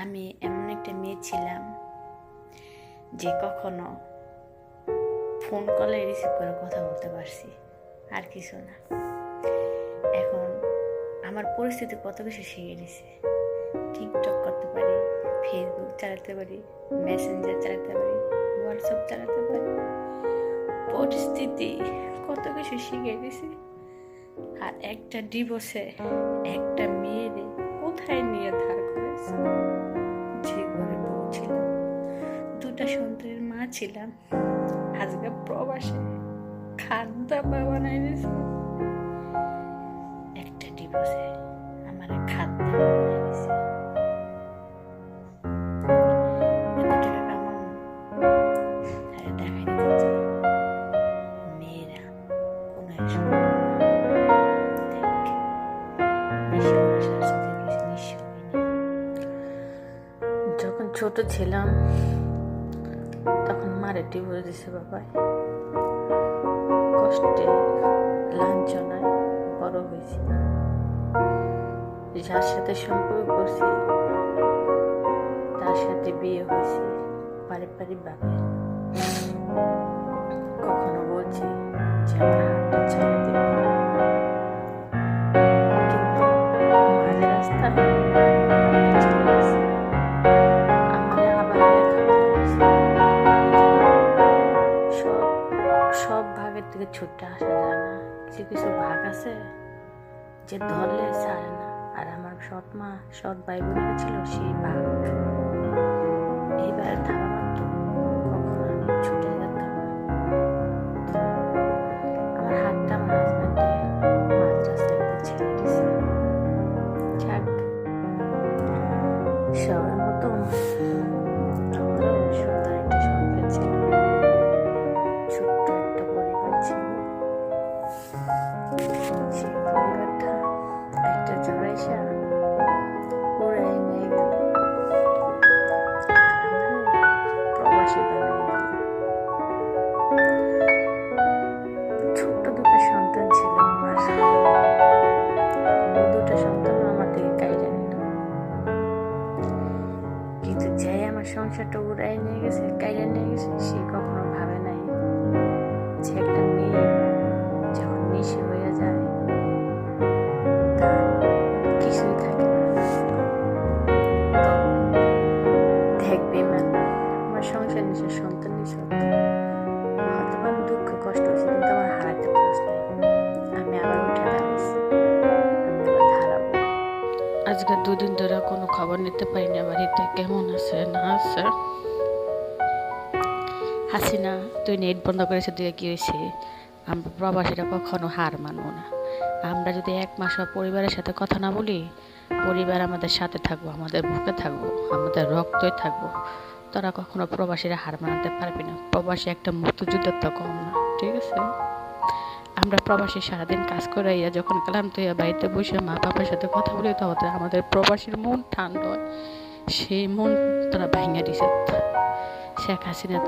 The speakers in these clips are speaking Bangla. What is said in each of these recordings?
আমি এমন একটা মেয়ে ছিলাম যে কখনো ফোন কলে রিসিভ করে কথা বলতে পারছি, আর কিছু না। এখন আমার পরিস্থিতি কত কিছু শিখে নিছে। টিকটক করতে পারি, ফেসবুক চালাতে পারি, মেসেঞ্জার চালাতে পারি, হোয়াটসঅ্যাপ চালাতে পারি। পরিস্থিতি কত কিছু শিখে দিছে। আর একটা ডিভোর্সে একটা মেয়েরে কোথায় নিয়ে ধার করেছে। যে ঘরে বউ ছিলাম, দুটা সন্তানের মা ছিলাম, আজকে প্রবাসে খাদ্য বানাই দিয়েছে। একটা ডিভোর্সে আমার খাদ্য বানাই দিয়েছে। এত টাকা কামানো তারা দেখাই দিতে মেয়েরা কোনো এক সময় যখন ছোট ছিলাম তখন মারে ডিভোর্স দিছে বাবা। কষ্টে লাঞ্ছনায় বড় হয়েছি। যার সাথে সম্পর্ক করছি তার সাথে বিয়ে হয়েছে পারিবারিক ভাবে। কখনো বলছি যে আমার হাতটা ছেড়ে দেবে, কিন্তু মাঝে রাস্তায় সব ভাগের থেকে ছুটে আসা যায় না। কিছু কিছু ভাগ আছে যে ধরলে ছাড়ে না। আর আমার সৎ ভাই বোনেরা ছিল সেই ভাগ। এইবার থাকা মাত্র কখনো আমি ছুটে যেতাম না। আমার হাতটা আমার হাজব্যান্ডে মাঝ রাস্তায় ছেড়ে দিয়েছে। যাক, সবার মতো আমারও সুন্দর একটা সংসার ছিল, ছোট্ট একটা পরিবার ছিল। সেই পরিবারটা একটা ঝড়ে এসে উড়াই নিয়ে গেল, আর আমার প্রবাসী বানাই দিল। ছোট্ট দুটো সন্তান ছিল আমার, দুটো সন্তান আমার থেকে কাইরা নিল। কিন্তু যাই আমার সংসারটা উড়াই নিয়ে গেছে, কাইরা নিয়ে গেছে, সে কখনো ভাবে নাই যে একটা মেয়ে যখন নিশে হয়ে যায় তার কিছুই থাকে না। দেখবে আমার সংসার নিশে সন্তান নিশে হয়তো আমি দুঃখ কষ্ট হয়েছে, কিন্তু আমার হারাতে পারছ নাই। আমি আবার উঠে দাঁড়াইছি, আমি আবার দাঁড়াবো। আজকে দুদিন ধরে কোনো খবর নিতে পারি না বাড়িতে কেমন আছে না আছে। হাসিনা তুই নেট বন্ধ করেছে, তুই কি হয়েছে? আমরা প্রবাসীরা কখনো হার মানবো না। আমরা যদি এক মাস পরিবারের সাথে কথা না বলি, পরিবার আমাদের সাথে থাকবো, আমাদের বুকে থাকবো, আমাদের রক্তই থাকবো। তোরা কখনো প্রবাসীরা হার মানাতে পারবি না। প্রবাসী একটা মুক্তিযুদ্ধের তো কম না, ঠিক আছে? আমরা প্রবাসী সারাদিন কাজ করে যখন ক্লান্ত হইয়া বাড়িতে বসে মা বাবার সাথে কথা বলি, তখন আমাদের প্রবাসীর মন ঠান্ডা হয়। সেই মন তোরা ভাঙা দিছে। শেখ হাসিনা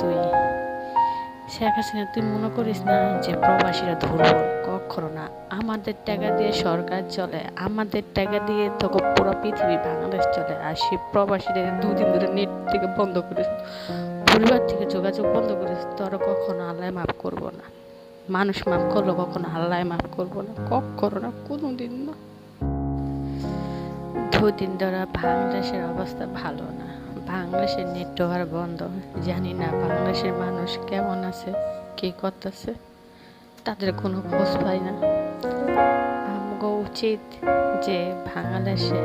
তুই মনে করিস না যে প্রবাসীরা দুর্বল, কখনো না। আমাদের টাকা দিয়ে সরকার চলে, আমাদের টাকা দিয়ে তখন পুরো পৃথিবী বাংলাদেশ চলে। আর সেই প্রবাসীদের দুদিন ধরে নেট থেকে বন্ধ করিস, পরিবার থেকে যোগাযোগ বন্ধ করিস, তোরা কখনো আল্লাহ মাফ করবো না। মানুষ মাফ করলো, কখনো আল্লাহ মাফ করবো না, কখনো না, কোনোদিন না। দুদিন ধরে বাংলাদেশের অবস্থা ভালো না। বাংলাদেশের নেটওয়ার্ক বন্ধ। জানি না বাংলাদেশের মানুষ কেমন আছে, কি করতেছে, তাদের কোনো খোঁজ পাই না। আমাকে উচিত যে বাংলাদেশে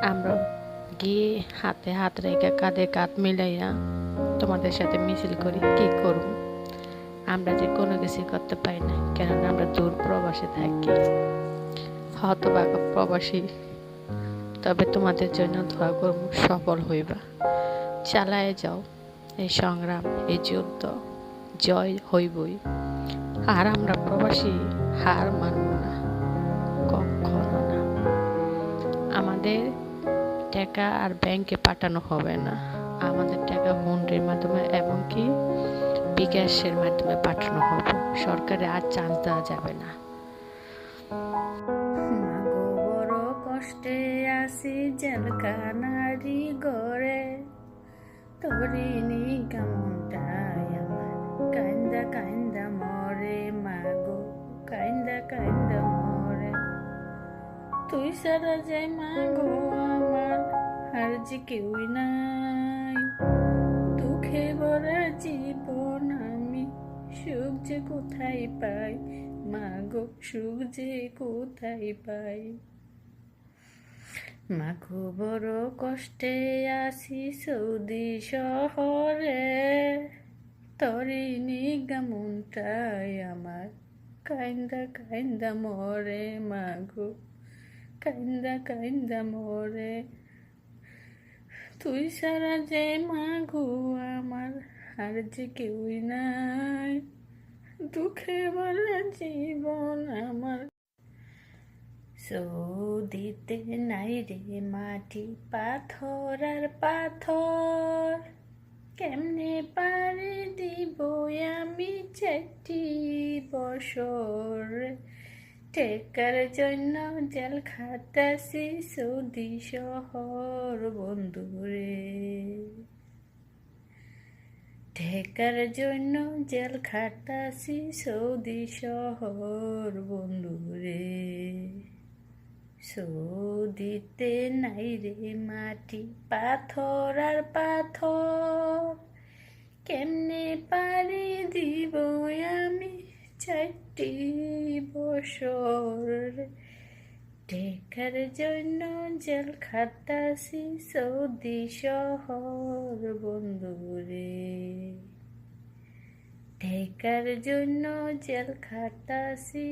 আমরা গিয়ে হাতে হাত রেখে কাঁধে কাঁধ মিলাইয়া তোমাদের সাথে মিছিল করি। কি করব? আমরা যে কোনো কিছু করতে পারি না, কেননা আমরা দূর প্রবাসে থাকি, হতভাগা প্রবাসী। তবে তোমাদের জন্য দোয়া করব, সফল হইবা, চালায় যাও এই সংগ্রাম, এই যুদ্ধ, জয় হইবই। আর আমরা প্রবাসী হার মানব না, কখনো না। আমাদের টাকা আর ব্যাংকে পাঠানো হবে না, আমাদের টাকা হুন্ডির মাধ্যমে এবং কি বিকাশের মাধ্যমে পাঠানো হবে। সরকারে আর চান্স দেওয়া যাবে না। কষ্টে আসি জেলখানারি তরিনি কেমনটাই আমার কান্দা কান্দা মরে মাগো, কান্দা কান্দা মরে। তুই সারা যায় মাগো আমার, আর যে কেউই নাই। দুঃখে ভরা জীবন আমি, সুখ যে কোথায় পাই মাগো, সুখ যে কোথায় পাই। মাগো বড় কষ্টে আসি সৌদি শহরে, তরিনি গামনটাই আমার কান্দা কান্দা মরে মাগো, কান্দা কান্দা মরে। তুই সারা যে মাগো আমার, আর যে কেউই নাই। দুঃখে ভরা জীবন আমার। সৌদিতে নাই রে মাটি, পাথর আর পাথর। কেমনে পারে দিব আমি 4টি বছর। টেকার জন্য জেল খাটাছি সৌদি শহর বন্ধুরে। ঠেকার জন্য জেল খাটাছি সৌদি শহর বন্ধুরে। সৌদিতে নাই রে মাটি, পাথর আর পাথর। কেমনে পারি দিব আমি 4টি বছর। টেকার জন্য জেল খাটাছি সৌদি শহর বন্ধুরে। টেকার জন্য জেল খাটাছি।